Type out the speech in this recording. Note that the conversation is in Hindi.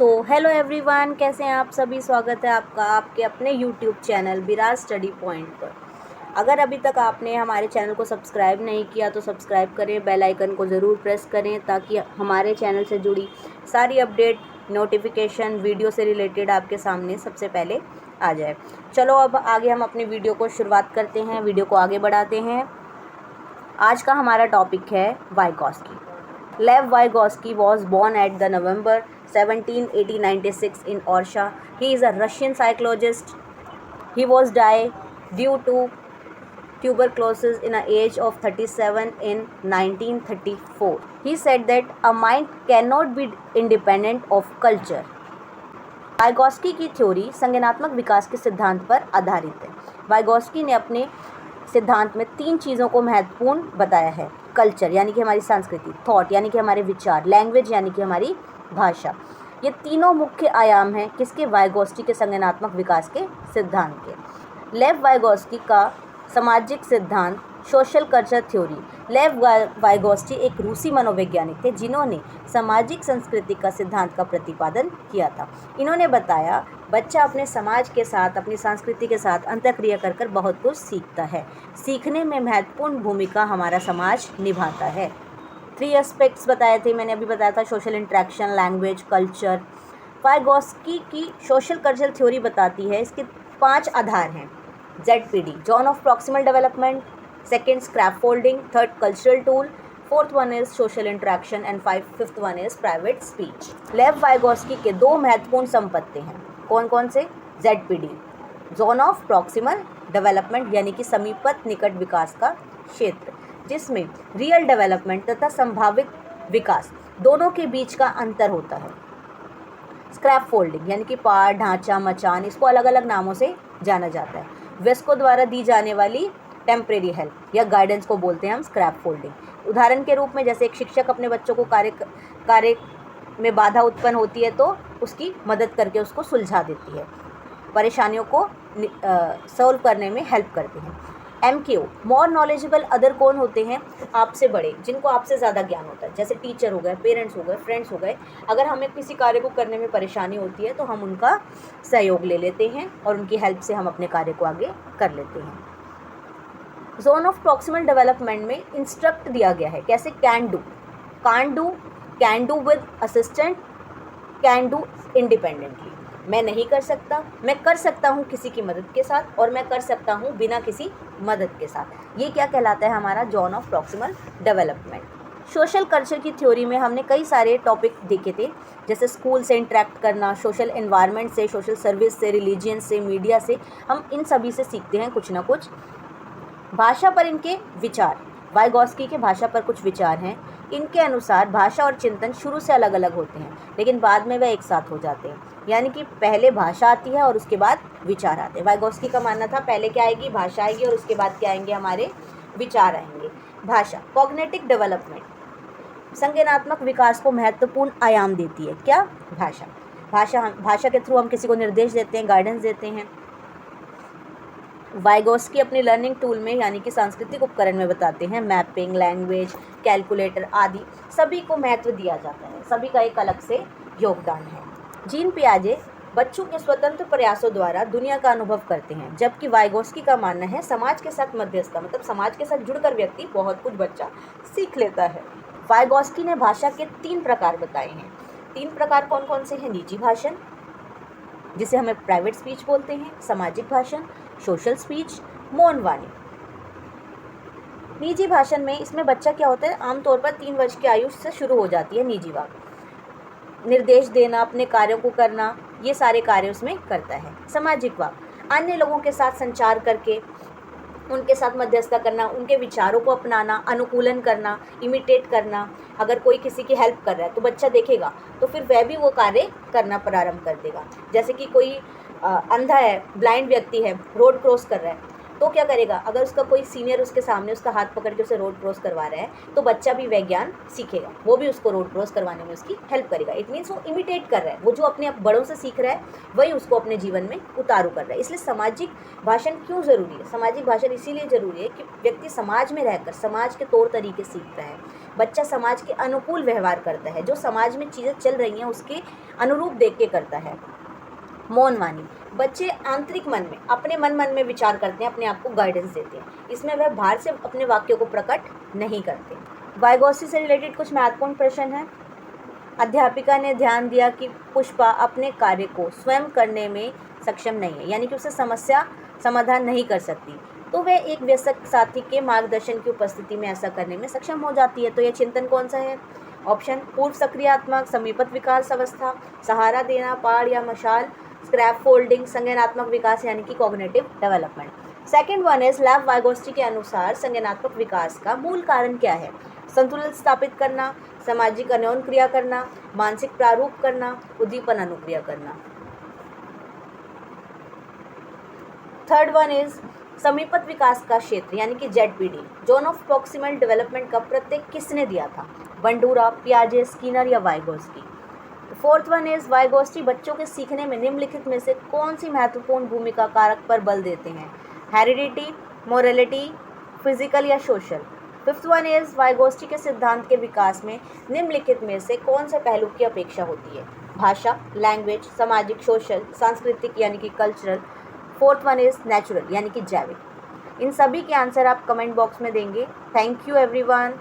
हेलो एवरीवन, कैसे हैं आप सभी। स्वागत है आपका आपके अपने यूट्यूब चैनल विराज स्टडी पॉइंट पर। अगर अभी तक आपने हमारे चैनल को सब्सक्राइब नहीं किया तो सब्सक्राइब करें, बेल आइकन को ज़रूर प्रेस करें ताकि हमारे चैनल से जुड़ी सारी अपडेट, नोटिफिकेशन, वीडियो से रिलेटेड आपके सामने सबसे पहले आ जाए। चलो अब आगे हम अपनी वीडियो को शुरुआत करते हैं, वीडियो को आगे बढ़ाते हैं। आज का हमारा टॉपिक है Vygotsky. Lev Vygotsky was born at the November 17, 1896 in Orsha. He is a Russian psychologist. He was died due to tuberculosis in the age of 37 in 1934. He said that a mind cannot be independent of culture. Vygotsky की थ्योरी संज्ञानात्मक विकास के सिद्धांत पर आधारित है। वाइगॉस्की ने अपने सिद्धांत में 3 चीज़ों को महत्वपूर्ण बताया है। कल्चर यानी कि हमारी संस्कृति, थॉट यानी कि हमारे विचार, लैंग्वेज यानी कि हमारी भाषा। ये तीनों मुख्य आयाम हैं किसके? वाइगॉस्की के संज्ञानात्मक विकास के सिद्धांत के। लेव वाइगॉस्की का सामाजिक सिद्धांत सोशल कल्चर थ्योरी। लेव वाइगॉस्की एक रूसी मनोवैज्ञानिक थे जिन्होंने सामाजिक संस्कृति का सिद्धांत का प्रतिपादन किया था। इन्होंने बताया बच्चा अपने समाज के साथ, अपनी संस्कृति के साथ अंतःक्रिया कर कर बहुत कुछ सीखता है। सीखने में महत्वपूर्ण भूमिका हमारा समाज निभाता है। 3 एस्पेक्ट्स बताए थे मैंने, अभी बताया था social interaction, language, culture. Vygotsky की सोशल कल्चरल थ्योरी बताती है, इसके 5 आधार हैं। ZPD, zone of proximal development, second scaffolding, third cultural tool, fourth one is social interaction and fifth one is private speech. Lev Vygotsky के 2 महत्वपूर्ण संपत्ति हैं। कौन कौन से? ZPD, zone of proximal development यानी कि समीपत निकट विकास का क्षेत्र, जिसमें रियल डेवलपमेंट तथा संभावित विकास दोनों के बीच का अंतर होता है। स्क्रैफोल्डिंग यानी कि पार, ढांचा, मचान, इसको अलग अलग नामों से जाना जाता है। वेस्को द्वारा दी जाने वाली टेम्परेरी हेल्प या गाइडेंस को बोलते हैं हम स्क्रैफोल्डिंग। उदाहरण के रूप में जैसे एक शिक्षक अपने बच्चों को कार्य में बाधा उत्पन्न होती है तो उसकी मदद करके उसको सुलझा देती है, परेशानियों को सॉल्व करने में हेल्प करते हैं। MQ, मोर नॉलेजेबल अदर कौन होते हैं? आपसे बड़े, जिनको आपसे ज़्यादा ज्ञान होता है, जैसे टीचर हो गए, पेरेंट्स हो गए, फ्रेंड्स हो गए। अगर हमें किसी कार्य को करने में परेशानी होती है तो हम उनका सहयोग ले लेते हैं और उनकी हेल्प से हम अपने कार्य को आगे कर लेते हैं। जोन ऑफ प्रॉक्सिमल डेवलपमेंट में इंस्ट्रक्ट दिया गया है, कैसे? Can do, can't do, can do with assistant, can do independently. मैं नहीं कर सकता, मैं कर सकता हूँ किसी की मदद के साथ, और मैं कर सकता हूँ बिना किसी मदद के साथ। ये क्या कहलाता है? हमारा zone of proximal development. Social culture की थ्योरी में हमने कई सारे टॉपिक देखे थे, जैसे स्कूल से इंटरेक्ट करना, सोशल एनवायरनमेंट से, सोशल सर्विस से, रिलीजियन से, मीडिया से, हम इन सभी से सीखते हैं कुछ ना कुछ। भाषा पर इनके विचार, वाइगॉस्की के भाषा पर कुछ विचार हैं। इनके अनुसार भाषा और चिंतन शुरू से अलग अलग होते हैं लेकिन बाद में वह एक साथ हो जाते हैं, यानी कि पहले भाषा आती है और उसके बाद विचार आते हैं। वाइगॉस्की का मानना था पहले क्या आएगी? भाषा आएगी और उसके बाद क्या आएंगे? हमारे विचार आएंगे। भाषा, कॉग्निटिव डेवलपमेंट, संज्ञानात्मक विकास को महत्वपूर्ण आयाम देती है। क्या? भाषा के थ्रू हम किसी को निर्देश देते हैं, गाइडेंस देते हैं। वाइगॉस्की अपने लर्निंग टूल में यानी कि सांस्कृतिक उपकरण में बताते हैं मैपिंग, लैंग्वेज, कैलकुलेटर आदि सभी को महत्व दिया जाता है, सभी का एक अलग से योगदान है। जीन पियाजे बच्चों के स्वतंत्र प्रयासों द्वारा दुनिया का अनुभव करते हैं, जबकि वाइगॉस्की का मानना है समाज के साथ मध्यस्थता, मतलब समाज के साथ जुड़कर व्यक्ति बहुत कुछ बच्चा सीख लेता है। वाइगॉस्की ने भाषा के 3 प्रकार बताए हैं। 3 प्रकार कौन कौन से हैं? निजी भाषण, जिसे हमें प्राइवेट स्पीच बोलते हैं, सामाजिक भाषण, सोशल स्पीच, मौन वाणी। निजी भाषण में इसमें बच्चा क्या होता है? आमतौर पर 3 वर्ष की आयु से शुरू हो जाती है निजी वाक। निर्देश देना, अपने कार्यों को करना, ये सारे कार्य उसमें करता है। सामाजिक वाक, अन्य लोगों के साथ संचार करके उनके साथ मध्यस्थता करना, उनके विचारों को अपनाना, अनुकूलन करना, इमिटेट करना। अगर कोई किसी की हेल्प कर रहा है तो बच्चा देखेगा तो फिर वह भी वो कार्य करना प्रारंभ कर देगा। जैसे कि कोई अंधा है, ब्लाइंड व्यक्ति है, रोड क्रॉस कर रहा है तो क्या करेगा? अगर उसका कोई सीनियर उसके सामने उसका हाथ पकड़ के उसे रोड क्रॉस करवा रहा है तो बच्चा भी वह ज्ञान सीखेगा, वो भी उसको रोड क्रॉस करवाने में उसकी हेल्प करेगा। इट मीन्स वो इमिटेट कर रहा है, वो जो अपने बड़ों से सीख रहा है वही उसको अपने जीवन में उतारू कर रहा है। इसलिए सामाजिक भाषण क्यों ज़रूरी है? सामाजिक भाषण इसीलिए ज़रूरी है कि व्यक्ति समाज में रहकर समाज के तौर तरीके सीखता है, बच्चा समाज के अनुकूल व्यवहार करता है, जो समाज में चीज़ें चल रही हैं उसके अनुरूप देख के करता है। मौन वाणी, बच्चे आंतरिक मन में अपने मन में विचार करते हैं, अपने आप को गाइडेंस देते हैं, इसमें वह बाहर से अपने वाक्यों को प्रकट नहीं करते। वाइगोत्स्की से रिलेटेड कुछ महत्वपूर्ण प्रश्न हैं। अध्यापिका ने ध्यान दिया कि पुष्पा अपने कार्य को स्वयं करने में सक्षम नहीं है, यानी कि उसे समस्या समाधान नहीं कर सकती, तो वह एक वयस्क साथी के मार्गदर्शन की उपस्थिति में ऐसा करने में सक्षम हो जाती है। तो यह चिंतन कौन सा है? ऑप्शन पूर्व सक्रियात्मक, समीपत विकास अवस्था, सहारा देना, पहाड़ या मशाल, स्क्रैप फोल्डिंग, संज्ञानात्मक विकास यानी कि cognitive development. Second one is लेव वाइगोत्स्की के अनुसार संज्ञानात्मक विकास का मूल कारण क्या है? संतुलन स्थापित करना, सामाजिक अन्योन क्रिया करना, मानसिक प्रारूप करना, उद्दीपन अनुक्रिया करना। थर्ड वन इज समीपत विकास का क्षेत्र यानी कि ZPD, zone of proximal development का प्रत्यय किसने दिया था? बंडूरा, पियाजे, स्किनर या Vygotsky. Fourth one is Vygotsky बच्चों के सीखने में निम्नलिखित में से कौन सी महत्वपूर्ण भूमिका कारक पर बल देते हैं? हेरिडिटी, मोरलिटी, फिजिकल या social. Fifth one is Vygotsky के सिद्धांत के विकास में निम्नलिखित में से कौन से पहलू की अपेक्षा होती है? भाषा, लैंग्वेज, सामाजिक, सोशल, सांस्कृतिक यानी कि cultural. Fourth one is natural यानी कि जैविक। इन सभी के आंसर आप कमेंट बॉक्स में देंगे। Thank you everyone.